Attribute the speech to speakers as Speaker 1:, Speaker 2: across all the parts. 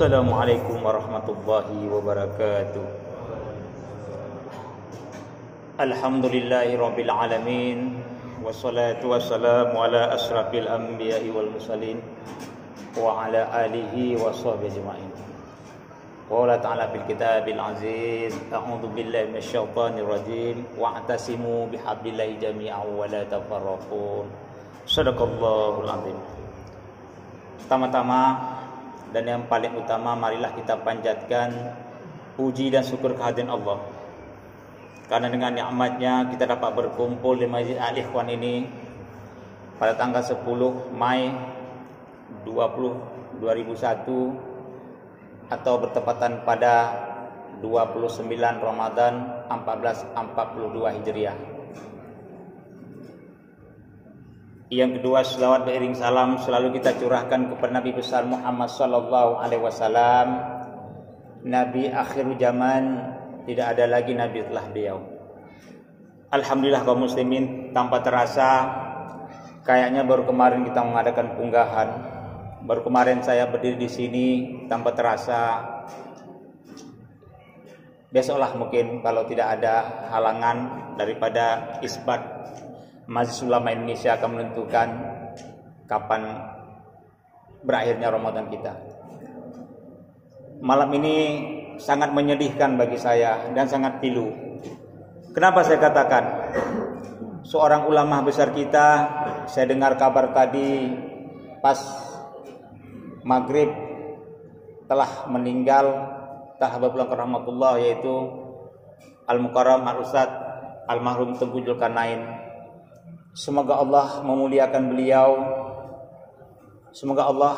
Speaker 1: Assalamualaikum warahmatullahi wabarakatuh. Alhamdulillahi rabbil alamin, wassalatu wassalamu ala asrafil anbiya'i wal mursalin wa ala alihi wa sahbihi ajma'in. Qala ta'ala fil kitabil aziz, a'udzu billahi minasyaitonir rajim, wa'tasimu bihablillahi jami'an wa la tafarraqu. Shadaqallahul azim. Pertama-tama dan yang paling utama, marilah kita panjatkan puji dan syukur kehadiran Allah, karena dengan nikmatnya kita dapat berkumpul di Masjid Al-Ikhwan ini pada tanggal 10 Mei 2001 atau bertepatan pada 29 Ramadan 1442 Hijriah. Yang kedua, selawat beriring salam selalu kita curahkan kepada Nabi besar Muhammad sallallahu alaihi wasallam, Nabi akhir zaman, tidak ada lagi nabi setelah beliau. Alhamdulillah kaum muslimin, tanpa terasa kayaknya baru kemarin kita mengadakan punggahan. Baru kemarin saya berdiri di sini, tanpa terasa besoklah mungkin kalau tidak ada halangan daripada isbat Majelis Ulama Indonesia akan menentukan kapan berakhirnya Ramadan kita. Malam ini sangat menyedihkan bagi saya dan sangat pilu. Kenapa saya katakan? Seorang ulama besar kita, saya dengar kabar tadi pas maghrib telah meninggal, telah berpulang ke rahmatullah, yaitu Al-Mukarram Al-Ustadz Al-Mahrum Tengku Zulkarnain. Semoga Allah memuliakan beliau. Semoga Allah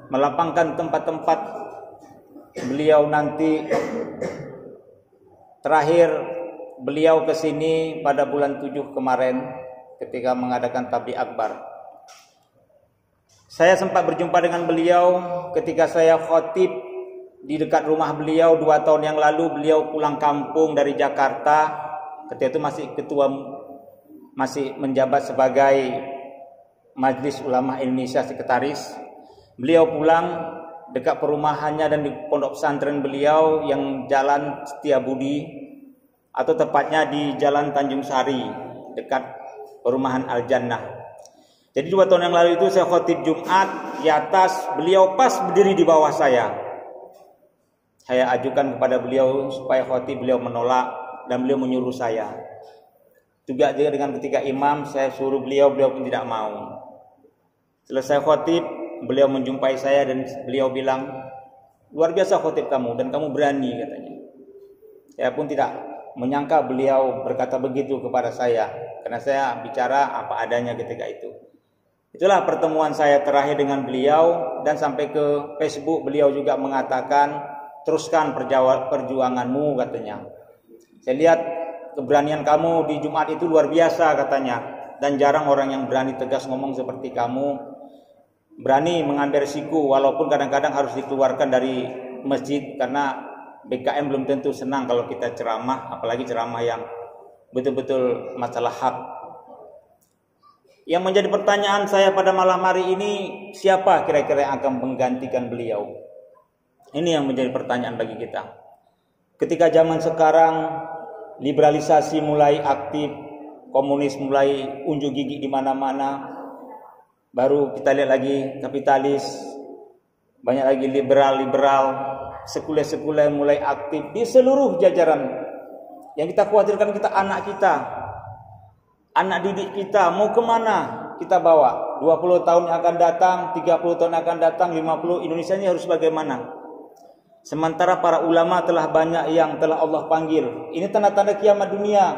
Speaker 1: melapangkan tempat-tempat beliau nanti. Terakhir beliau ke sini pada bulan 7 kemarin ketika mengadakan tabligh akbar. Saya sempat berjumpa dengan beliau ketika saya khotib di dekat rumah beliau 2 tahun yang lalu. Beliau pulang kampung dari Jakarta. Ketika itu masih menjabat sebagai Majelis Ulama Indonesia sekretaris. Beliau pulang dekat perumahannya dan di pondok pesantren beliau yang Jalan Setiabudi, atau tepatnya di Jalan Tanjung Sari dekat perumahan Al Jannah. Jadi 2 tahun yang lalu itu saya khotib Jumat di atas, beliau pas berdiri di bawah saya. Saya ajukan kepada beliau supaya khotib, beliau menolak dan beliau menyuruh saya. Juga dengan ketika imam saya suruh beliau pun tidak mau. Selesai khotib, beliau menjumpai saya dan beliau bilang, luar biasa khotib kamu dan kamu berani, katanya. Saya pun tidak menyangka beliau berkata begitu kepada saya, karena saya bicara apa adanya ketika itu. Itulah pertemuan saya terakhir dengan beliau, dan sampai ke Facebook beliau juga mengatakan, teruskan perjuanganmu, katanya. Saya lihat keberanian kamu di Jumat itu luar biasa, katanya, dan jarang orang yang berani tegas ngomong seperti kamu, berani mengambil risiko walaupun kadang-kadang harus dikeluarkan dari masjid karena BKM belum tentu senang kalau kita ceramah, apalagi ceramah yang betul-betul masalah hak. Yang menjadi pertanyaan saya pada malam hari ini, siapa kira-kira yang akan menggantikan beliau? Ini yang menjadi pertanyaan bagi kita. Ketika zaman sekarang liberalisasi mulai aktif, komunis mulai unjuk gigi di mana-mana, baru kita lihat lagi kapitalis, banyak lagi liberal, sekuler mulai aktif di seluruh jajaran. Yang kita khawatirkan kita anak didik kita mau kemana kita bawa? 20 tahun yang akan datang, 30 tahun yang akan datang, 50, Indonesia ini harus bagaimana? Sementara para ulama telah banyak yang telah Allah panggil. Ini tanda-tanda kiamat dunia.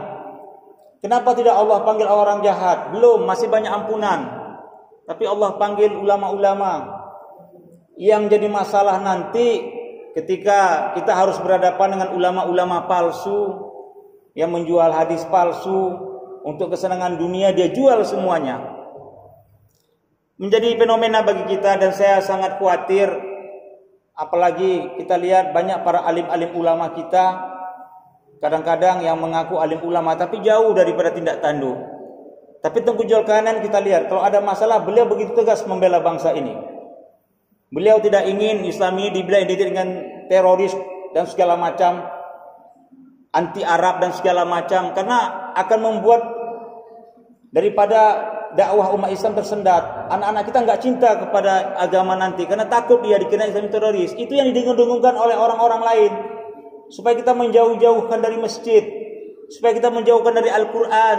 Speaker 1: Kenapa tidak Allah panggil orang jahat? Belum, masih banyak ampunan. Tapi Allah panggil ulama-ulama. Yang jadi masalah nanti ketika kita harus berhadapan dengan ulama-ulama palsu yang menjual hadis palsu untuk kesenangan dunia, dia jual semuanya. Menjadi fenomena bagi kita, dan saya sangat khawatir. Apalagi kita lihat banyak para alim-alim ulama kita, kadang-kadang yang mengaku alim ulama tapi jauh daripada tindak tanduk. Tapi Tengku Zulkarnain kita lihat, kalau ada masalah beliau begitu tegas membela bangsa ini. Beliau tidak ingin Islam ini dibilang identik dengan teroris dan segala macam, anti Arab dan segala macam, karena akan membuat daripada dakwah umat Islam tersendat. Anak-anak kita nggak cinta kepada agama nanti karena takut dia dikira Islam teroris. Itu yang didengung-dengungkan oleh orang-orang lain, supaya kita menjauh-jauhkan dari masjid, supaya kita menjauhkan dari Al-Quran,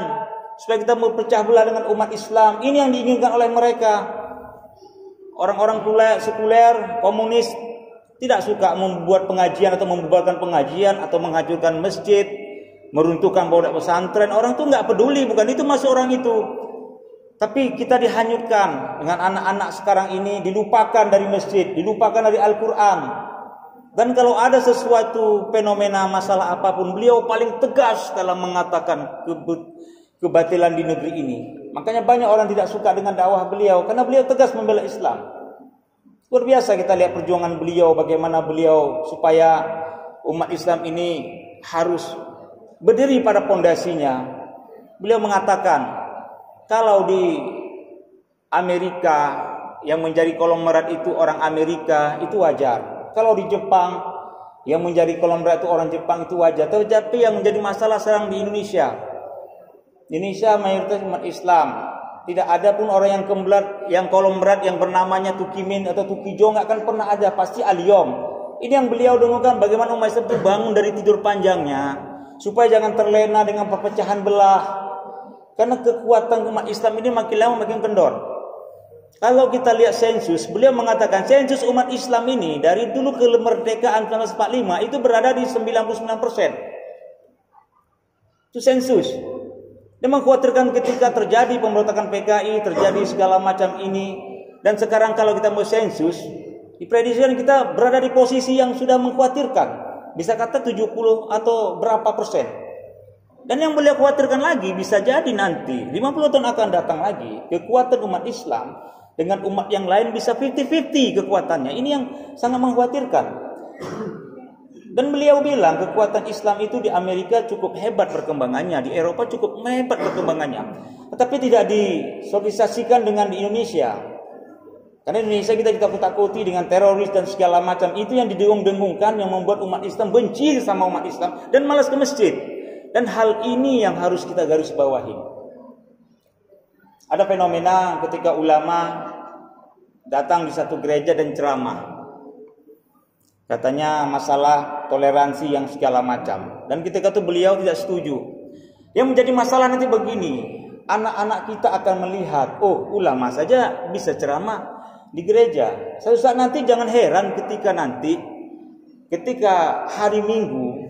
Speaker 1: supaya kita berpecah belah dengan umat Islam. Ini yang diinginkan oleh mereka. Orang-orang sekuler, komunis tidak suka membuat pengajian atau membubarkan pengajian atau menghancurkan masjid, meruntuhkan pondok pesantren. Orang tuh nggak peduli, bukan itu masuk orang itu. Tapi kita dihanyutkan dengan anak-anak sekarang ini, dilupakan dari masjid, dilupakan dari Al-Quran. Dan kalau ada sesuatu fenomena masalah apapun, beliau paling tegas dalam mengatakan kebatilan di negeri ini. Makanya banyak orang tidak suka dengan dakwah beliau, karena beliau tegas membela Islam. Luar biasa kita lihat perjuangan beliau, bagaimana beliau supaya umat Islam ini harus berdiri pada pondasinya. Beliau mengatakan, kalau di Amerika yang menjadi konglomerat itu orang Amerika, itu wajar. Kalau di Jepang yang menjadi konglomerat itu orang Jepang, itu wajar. Tetapi yang menjadi masalah sekarang di Indonesia mayoritas umat Islam. Tidak ada pun orang yang yang konglomerat yang bernamanya Tukimin atau Tukijo, nggak akan pernah ada, pasti Aliyom. Ini yang beliau dengungkan, bagaimana umat Islam itu bangun dari tidur panjangnya, supaya jangan terlena dengan perpecahan belah. Karena kekuatan umat Islam ini makin lama makin kendor. Kalau kita lihat sensus, beliau mengatakan sensus umat Islam ini dari dulu ke kemerdekaan 1945 itu berada di 99%. Itu sensus. Dia mengkhawatirkan ketika terjadi pemberontakan PKI, terjadi segala macam ini. Dan sekarang kalau kita mau sensus, diprediksikan kita berada di posisi yang sudah mengkhawatirkan. Bisa kata 70 atau berapa persen. Dan yang beliau khawatirkan lagi, bisa jadi nanti 50 tahun akan datang lagi, kekuatan umat Islam dengan umat yang lain bisa 50-50 kekuatannya. Ini yang sangat mengkhawatirkan. Dan beliau bilang kekuatan Islam itu di Amerika cukup hebat perkembangannya, di Eropa cukup hebat perkembangannya, tetapi tidak disosialisasikan dengan di Indonesia. Karena Indonesia kita takut-takuti dengan teroris dan segala macam. Itu yang didengung-dengungkan, yang membuat umat Islam benci sama umat Islam dan malas ke masjid. Dan hal ini yang harus kita garis bawahi. Ada fenomena ketika ulama datang di satu gereja dan ceramah. Katanya masalah toleransi yang segala macam. Dan ketika itu beliau tidak setuju. Yang menjadi masalah nanti begini, anak-anak kita akan melihat, oh ulama saja bisa ceramah di gereja. Suatu saat nanti jangan heran ketika hari Minggu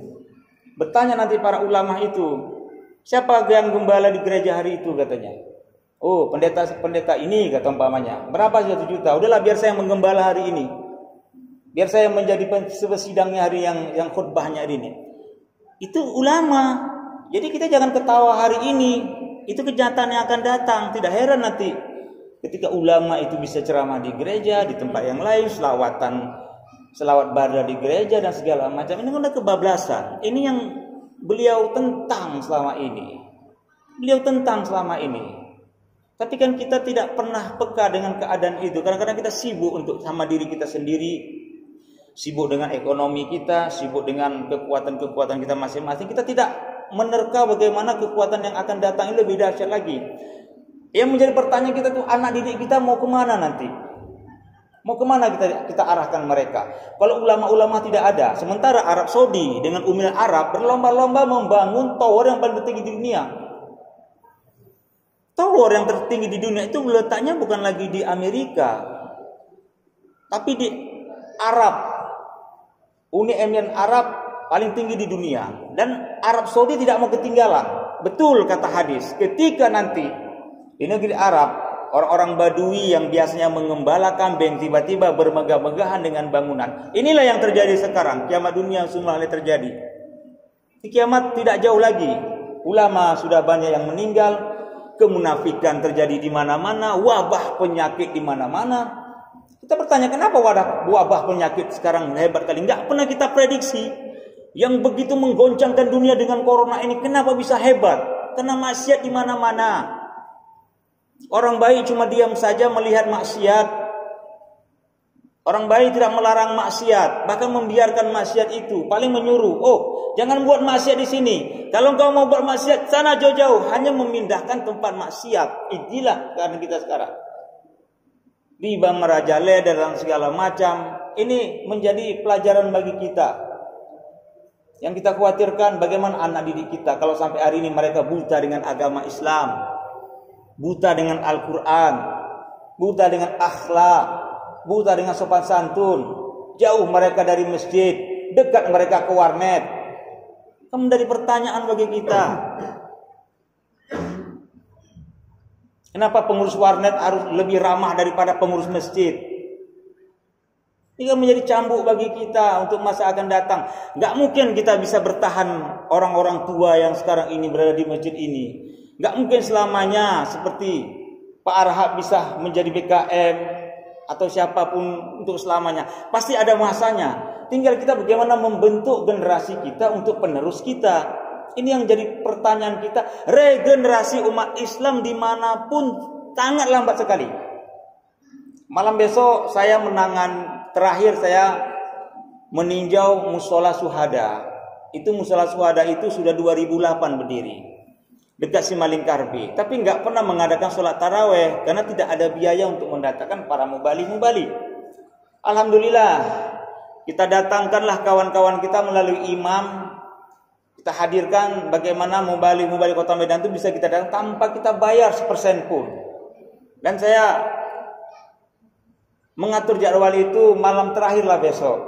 Speaker 1: bertanya nanti para ulama itu, siapa yang gembala di gereja hari itu katanya. Oh pendeta ini kata umpamanya. Berapa 1 juta? Udahlah biar saya menggembala hari ini. Biar saya menjadi sidangnya hari yang khutbahnya hari ini. Itu ulama. Jadi kita jangan ketawa hari ini. Itu kenyataan yang akan datang. Tidak heran nanti ketika ulama itu bisa ceramah di gereja, di tempat yang lain, selawat barda di gereja dan segala macam. Ini udah kebablasan. Ini yang beliau tentang selama ini. Tapi kan kita tidak pernah peka dengan keadaan itu. Kadang-kadang kita sibuk untuk sama diri kita sendiri, sibuk dengan ekonomi kita, sibuk dengan kekuatan-kekuatan kita masing-masing. Kita tidak menerka bagaimana kekuatan yang akan datang ini lebih dahsyat lagi. Yang menjadi pertanyaan kita tuh, anak didik kita mau kemana nanti? Mau kemana kita arahkan mereka? Kalau ulama-ulama tidak ada, sementara Arab Saudi dengan Uni Arab berlomba-lomba membangun tower yang paling tertinggi di dunia. Tower yang tertinggi di dunia itu letaknya bukan lagi di Amerika, tapi di Arab. Uni Emirat Arab paling tinggi di dunia. Dan Arab Saudi tidak mau ketinggalan. Betul kata hadis, ketika nanti di negeri Arab, orang-orang Badui yang biasanya mengembala kambing tiba-tiba bermegah-megahan dengan bangunan. Inilah yang terjadi sekarang. Kiamat dunia semua terjadi. Di kiamat tidak jauh lagi. Ulama sudah banyak yang meninggal. Kemunafikan terjadi di mana-mana. Wabah penyakit di mana-mana. Kita bertanya kenapa wabah penyakit sekarang hebat kali. Nggak pernah kita prediksi. Yang begitu menggoncangkan dunia dengan corona ini. Kenapa bisa hebat? Karena maksiat di mana-mana. Orang baik cuma diam saja melihat maksiat. Orang baik tidak melarang maksiat, bahkan membiarkan maksiat itu, paling menyuruh, oh, jangan buat maksiat di sini. Kalau engkau mau buat maksiat sana jauh-jauh, hanya memindahkan tempat maksiat. Inilah karena kita sekarang. Riba merajalela dan segala macam. Ini menjadi pelajaran bagi kita. Yang kita khawatirkan bagaimana anak didik kita kalau sampai hari ini mereka buta dengan agama Islam, buta dengan Al-Quran, buta dengan akhlak, buta dengan sopan santun, jauh mereka dari masjid, dekat mereka ke warnet. Kan menjadi pertanyaan bagi kita. Kenapa pengurus warnet harus lebih ramah daripada pengurus masjid? Ini kan menjadi cambuk bagi kita untuk masa akan datang. Gak mungkin kita bisa bertahan orang-orang tua yang sekarang ini berada di masjid ini. Gak mungkin selamanya seperti Pak Arhab bisa menjadi BKM atau siapapun untuk selamanya. Pasti ada masanya. Tinggal kita bagaimana membentuk generasi kita untuk penerus kita. Ini yang jadi pertanyaan kita. Regenerasi umat Islam dimanapun sangat lambat sekali. Malam besok saya terakhir saya meninjau musola Suhada. Itu musola Suhada itu sudah 2008 berdiri dekat Simalingkar B. Tapi nggak pernah mengadakan sholat taraweh karena tidak ada biaya untuk mendatangkan para mubali. Alhamdulillah kita datangkanlah kawan-kawan kita melalui imam. Kita hadirkan bagaimana mubali Kota Medan itu bisa kita datang tanpa kita bayar sepersen pun. Dan saya mengatur jadwal itu malam terakhirlah besok.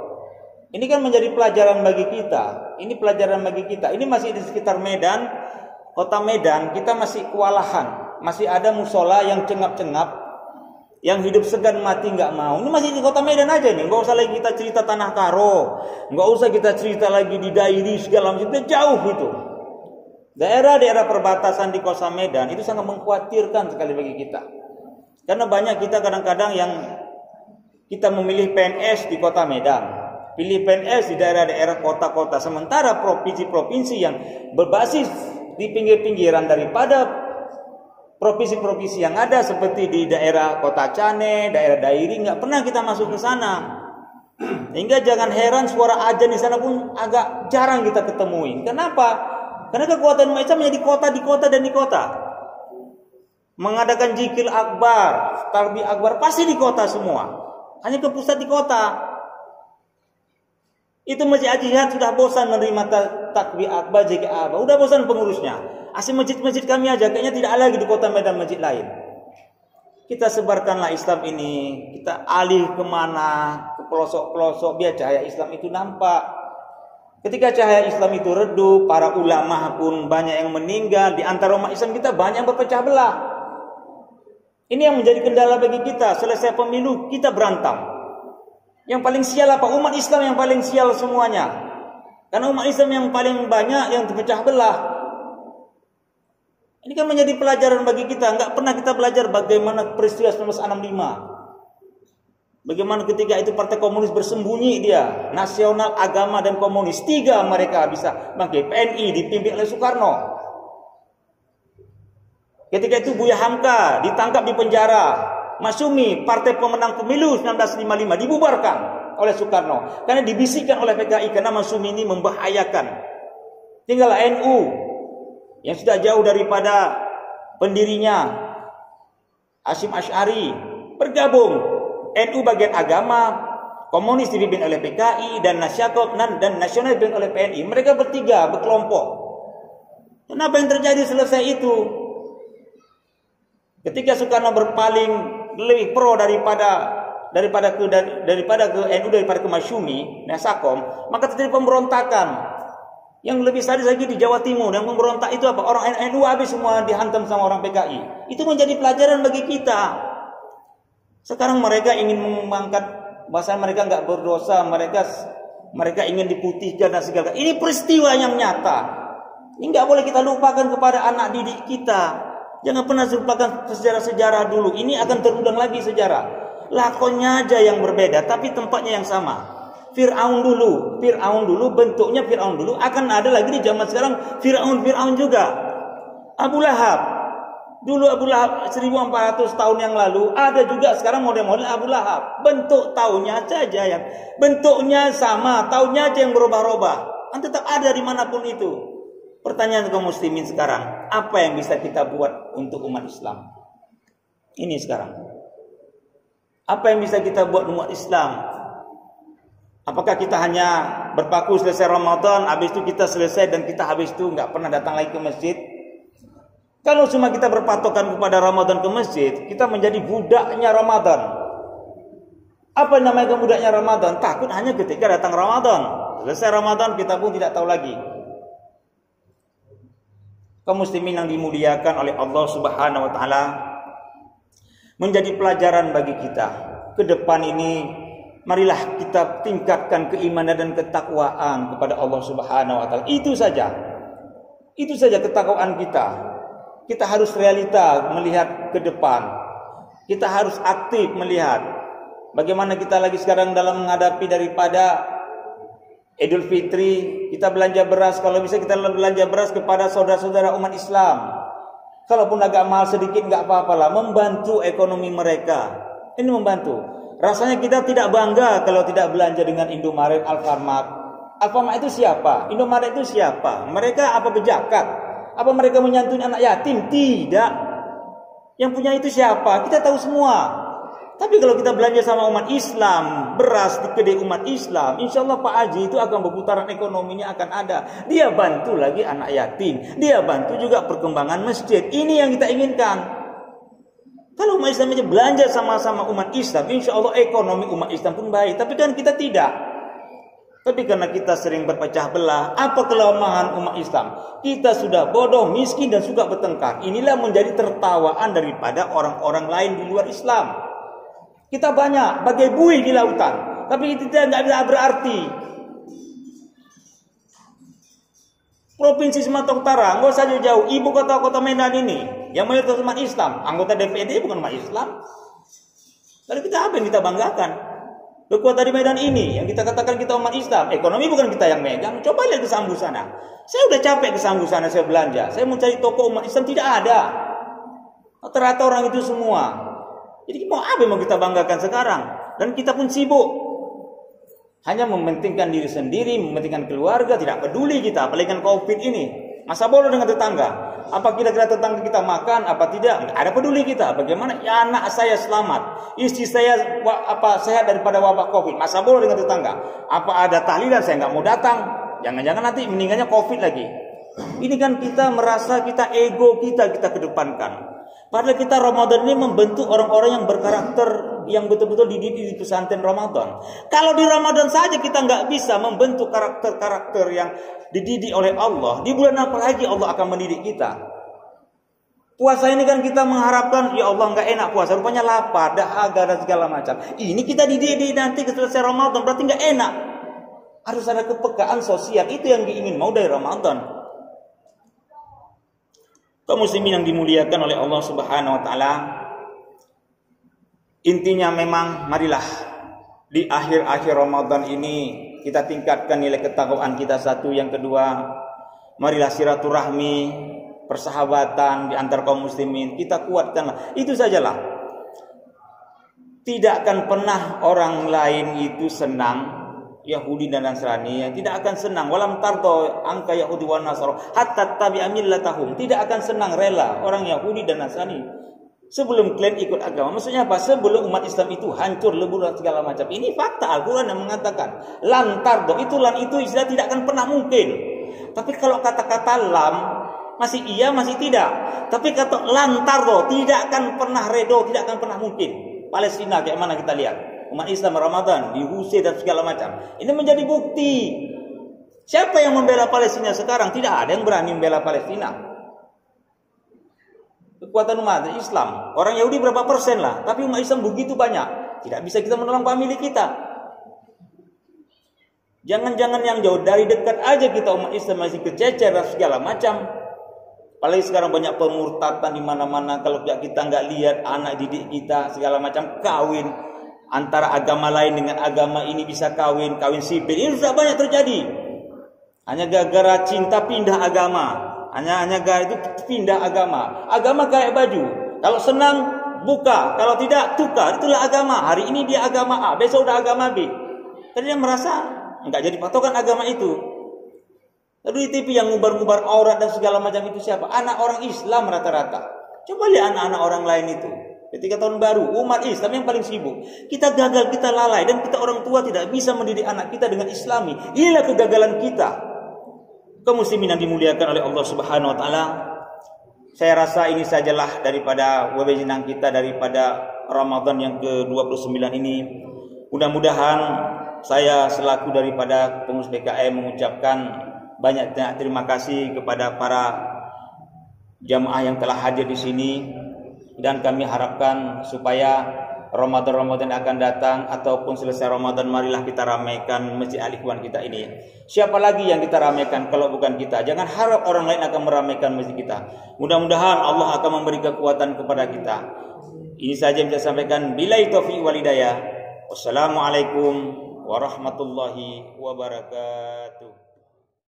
Speaker 1: Ini kan menjadi pelajaran bagi kita. Ini pelajaran bagi kita. Ini masih di sekitar Medan, Kota Medan. Kita masih kewalahan. Masih ada musola yang cengap-cengap, yang hidup segan mati nggak mau. Ini masih di Kota Medan aja nih. Nggak usah lagi kita cerita Tanah Karo. Nggak usah kita cerita lagi di Dairi segala macam. Itu jauh itu. Daerah-daerah perbatasan di Kota Medan itu sangat mengkhawatirkan sekali bagi kita. Karena banyak kita kadang-kadang yang kita memilih PNS di Kota Medan, pilih PNS di daerah-daerah kota-kota, sementara provinsi-provinsi yang berbasis di pinggir-pinggiran daripada provinsi-provinsi yang ada seperti di daerah Kota Cane, daerah Dairi, nggak pernah kita masuk ke sana. Hingga jangan heran suara azan di sana pun agak jarang kita ketemuin. Kenapa? Karena kekuatan umat Islam menjadi kota di kota dan di kota. Mengadakan zikir akbar, tarbiyah akbar pasti di kota semua. Hanya ke pusat di kota. Itu Masjid Al-Jihad sudah bosan menerima takbir akbar, zikir akbar. Udah bosan pengurusnya. Asli masjid-masjid kami aja kayaknya tidak lagi di Kota Medan masjid lain. Kita sebarkanlah Islam ini. Kita alih kemana, ke pelosok-pelosok biar cahaya Islam itu nampak. Ketika cahaya Islam itu redup, para ulama pun banyak yang meninggal. Di antara umat Islam kita banyak yang berpecah belah. Ini yang menjadi kendala bagi kita. Selesai pemilu kita berantem. Yang paling sial apa? Umat Islam yang paling sial semuanya. Karena umat Islam yang paling banyak yang terpecah belah. Ini kan menjadi pelajaran bagi kita. Enggak pernah kita belajar bagaimana peristiwa 1965. Bagaimana ketika itu Partai Komunis bersembunyi dia. Nasional, agama, dan komunis. 3 mereka bisa bangkit. PNI dipimpin oleh Soekarno. Ketika itu Buya Hamka ditangkap di penjara. Masyumi, partai pemenang pemilu 1955 dibubarkan oleh Soekarno. Karena dibisikkan oleh PKI karena Masyumi ini membahayakan. Tinggal NU yang sudah jauh daripada pendirinya Hasyim Asy'ari bergabung. NU bagian agama, komunis dipimpin oleh PKI dan nasional dipimpin oleh PNI. Mereka bertiga berkelompok. Kenapa yang terjadi selesai itu? Ketika Soekarno berpaling lebih pro daripada ke NU daripada ke Masyumi, Nasakom, maka terjadi pemberontakan. Yang lebih sadis lagi di Jawa Timur, yang memberontak itu apa? Orang NU habis semua dihantam sama orang PKI. Itu menjadi pelajaran bagi kita. Sekarang mereka ingin mengangkat bahasa mereka nggak berdosa, mereka ingin diputihkan dan segala. Ini peristiwa yang nyata. Ini nggak boleh kita lupakan kepada anak didik kita. Jangan pernah lupakan sejarah-sejarah dulu. Ini akan terulang lagi sejarah. Lakonnya aja yang berbeda, tapi tempatnya yang sama. Fir'aun dulu bentuknya Fir'aun dulu, akan ada lagi di zaman sekarang Fir'aun juga. Abu Lahab Dulu Abu Lahab 1400 tahun yang lalu, ada juga sekarang model-model Abu Lahab. Bentuk tahunnya saja yang bentuknya sama, tahunnya aja yang berubah-ubah. Kan tetap ada dimanapun itu. Pertanyaan kaum muslimin sekarang, apa yang bisa kita buat untuk umat Islam? Ini sekarang. Apa yang bisa kita buat umat Islam? Apakah kita hanya berpaku selesai Ramadan, habis itu kita selesai dan kita habis itu nggak pernah datang lagi ke masjid? Kalau cuma kita berpatokan kepada Ramadan ke masjid, kita menjadi budaknya Ramadan. Apa namanya budaknya Ramadan? Takut hanya ketika datang Ramadan. Selesai Ramadan kita pun tidak tahu lagi. Kaum muslimin yang dimuliakan oleh Allah Subhanahu wa taala, menjadi pelajaran bagi kita. Ke depan ini marilah kita tingkatkan keimanan dan ketakwaan kepada Allah Subhanahu wa taala. Itu saja. Itu saja ketakwaan kita. Kita harus realita melihat ke depan. Kita harus aktif melihat bagaimana kita lagi sekarang dalam menghadapi daripada Idul Fitri. Kita belanja beras, kalau bisa kita belanja beras kepada saudara-saudara umat Islam. Kalaupun agak mahal sedikit nggak apa-apalah, membantu ekonomi mereka. Ini membantu. Rasanya kita tidak bangga kalau tidak belanja dengan Indomaret, Alfamart. Alfamart itu siapa? Indomaret itu siapa? Mereka apa pejakat? Apa mereka menyantuni anak yatim? Tidak. Yang punya itu siapa? Kita tahu semua. Tapi kalau kita belanja sama umat Islam, beras di kedai umat Islam, insya Allah Pak Haji itu akan berputaran ekonominya akan ada. Dia bantu lagi anak yatim. Dia bantu juga perkembangan masjid. Ini yang kita inginkan. Kalau umat Islam aja belanja sama-sama umat Islam, insya Allah ekonomi umat Islam pun baik. Tapi kan kita tidak. Tapi karena kita sering berpecah belah, apa kelemahan umat Islam? Kita sudah bodoh, miskin dan suka bertengkar. Inilah menjadi tertawaan daripada orang-orang lain di luar Islam. Kita banyak bagai buih di lautan, tapi itu tidak berarti. Provinsi Sumatera Utara, nggak usah jauh-jauh, ibu kota Medan ini, yang mayoritas umat Islam, anggota DPD bukan umat Islam. Lalu kita apa yang kita banggakan? Kekuatan di Medan ini yang kita katakan kita umat Islam, ekonomi bukan kita yang megang. Coba lihat ke Sambu sana. Saya udah capek ke Sambu sana, saya belanja. Saya mau cari toko umat Islam, tidak ada. Rata-rata orang itu semua. Jadi mau apa yang mau kita banggakan sekarang? Dan kita pun sibuk. Hanya mementingkan diri sendiri, mementingkan keluarga, tidak peduli kita. Apalagi dengan COVID ini. Masa bodoh dengan tetangga. Apa kira-kira tetangga kita makan, apa tidak? Ada peduli kita. Bagaimana ya anak saya selamat, istri saya sehat daripada wabah COVID. Masa bodoh dengan tetangga. Apa ada tahlilan saya nggak mau datang? Jangan-jangan nanti meninggalnya COVID lagi. Ini kan kita merasa kita ego kita kedepankan. Padahal kita Ramadan ini membentuk orang-orang yang berkarakter, yang betul-betul dididik di pesantren Ramadan. Kalau di Ramadan saja kita nggak bisa membentuk karakter-karakter yang dididik oleh Allah, di bulan apa lagi Allah akan mendidik kita? Puasa ini kan kita mengharapkan, ya Allah nggak enak puasa, rupanya lapar, dahaga dan segala macam. Ini kita dididik nanti selesai Ramadan, berarti nggak enak. Harus ada kepekaan sosial, itu yang diingin mau dari Ramadan. Kaum muslimin yang dimuliakan oleh Allah Subhanahu wa taala, intinya memang marilah di akhir-akhir Ramadan ini kita tingkatkan nilai ketakwaan kita satu, yang kedua marilah silaturahmi, persahabatan di antara kaum muslimin kita kuatkanlah. Itu sajalah. Tidak akan pernah orang lain itu senang, Yahudi dan Nasrani, yang tidak akan senang. Walam tardo angka Yahudi wa Nasara hatta tabi'a millatahum. Tidak akan senang rela orang Yahudi dan Nasrani sebelum kalian ikut agama. Maksudnya apa? Sebelum umat Islam itu hancur lebur segala macam. Ini fakta Al-Quran yang mengatakan lan tardo, itu lan itu istilah tidak akan pernah mungkin. Tapi kalau kata-kata lam masih iya masih tidak. Tapi kata lan tardo tidak akan pernah redo, tidak akan pernah mungkin. Palestina kayak mana kita lihat? Umat Islam Ramadan diusir dan segala macam. Ini menjadi bukti. Siapa yang membela Palestina sekarang? Tidak ada yang berani membela Palestina. Kekuatan umat Islam, orang Yahudi berapa persen lah, tapi umat Islam begitu banyak. Tidak bisa kita menolong famili kita. Jangan-jangan yang jauh, dari dekat aja kita umat Islam masih kececer dan segala macam. Apalagi sekarang banyak pemurtatan di mana-mana. Kalau kita nggak lihat anak didik kita segala macam kawin antara agama lain dengan agama ini, bisa kawin sipil. Ini sudah banyak terjadi. Hanya gara-gara cinta pindah agama. Hanya gaya itu pindah agama. Agama kayak baju. Kalau senang buka, kalau tidak tukar. Itulah agama. Hari ini dia agama A, besok udah agama B. Tadi dia merasa enggak jadi patokan agama itu. Lalu di TV yang ngubar-ngubar aurat dan segala macam itu siapa? Anak orang Islam rata-rata. Coba lihat anak-anak orang lain itu. Ketika tahun baru, umat Islam yang paling sibuk. Kita gagal, kita lalai, dan kita orang tua tidak bisa mendidik anak kita dengan Islami. Inilah kegagalan kita. Kaum muslimin yang dimuliakan oleh Allah Subhanahu wa taala. Saya rasa ini sajalah daripada webinar kita daripada Ramadan yang ke-29 ini. Mudah-mudahan saya selaku daripada pengurus PKM mengucapkan banyak terima kasih kepada para jamaah yang telah hadir di sini, dan kami harapkan supaya Ramadan akan datang ataupun selesai Ramadan, marilah kita ramaikan Masjid Al-Ikhwan kita ini. Siapa lagi yang kita ramaikan kalau bukan kita? Jangan harap orang lain akan meramaikan masjid kita. Mudah-mudahan Allah akan memberi kekuatan kepada kita. Ini saja yang saya sampaikan. Billahi taufiq wal hidayah. Wassalamualaikum warahmatullahi wabarakatuh.